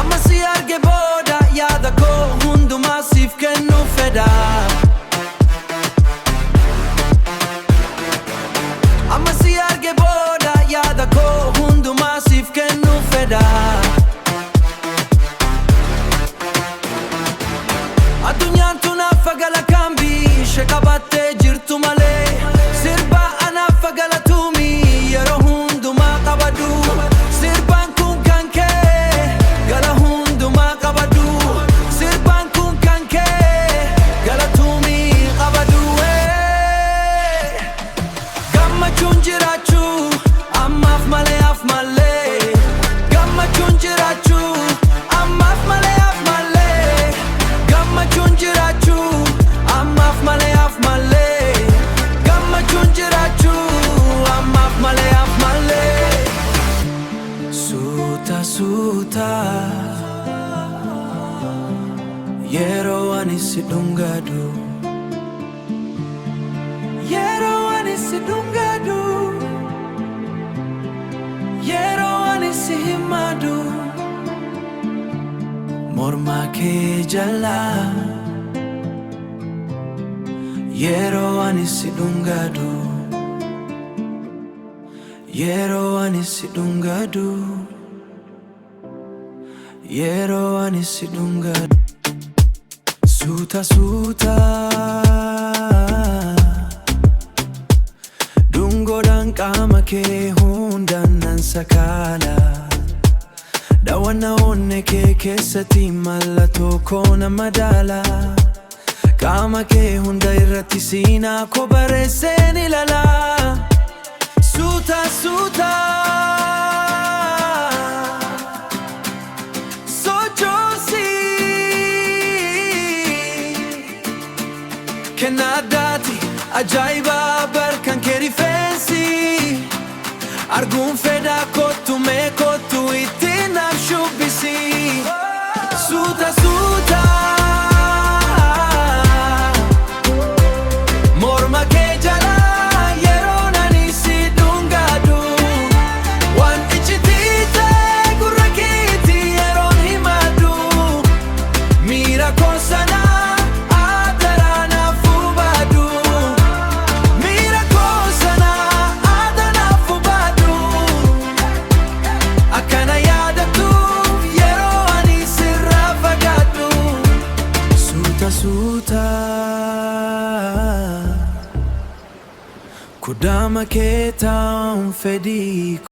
Amma si arge booda yaada koo hundumaa siif kennuu fedha. Amma si arge booda yaada koo hundumaa siif kennuu fedha. Addunyaan tunaaf fagala kambii ishee qabattee jirtu malee. Sirba anaaf fagala tuumii yeroo hundumaa qabadu. Sirbaan kun kan kee gala hundumaa qabadu. Sirbaan kun kan kee gala tuumii qabadu. Gammachuun jiraachuu ammaaf malee af malee. Gammachuun jiraachuu ammaaf malee af malee. Gammachuun jiraachuu ammaaf malee af malee. Gammachuun jiraachuu ammaaf malee af malee. Suuta suuta yeroo ani si dhungadu. Yeroo ani si dhungadu. Yeroo ani si himadu. Morma kee jala yeroo ani si dhungadu. Yeroo ani si dhungadu. Yeroo ani si dhungadu. Suuta suuta dungoodhaan qaama kee hundaan nan sakaala. Daawwanna onne kee keessatti mallattoo koo nama daala. Qaama kee hunda irratti siinaa koo bareesseen ilala. Suuta suuta sochoosii kenna addaati ajaa'iba barkan kee rifeensi. Arguun fedha kottu mee kottu ittiin naaf shubbisi. Suuta suuta morma kee jala yeroo ani si dhungadu. Waan icciitii gurra keetti yeroon himadu. Miira koo sana aadaa naaf hubadu. Miira koo sana aadaa naaf hubadu. Akkana yaadatuuf yeroo ani sirraa fagaadhu. Suuta suuta kudhaama kee taa'uun fedhii.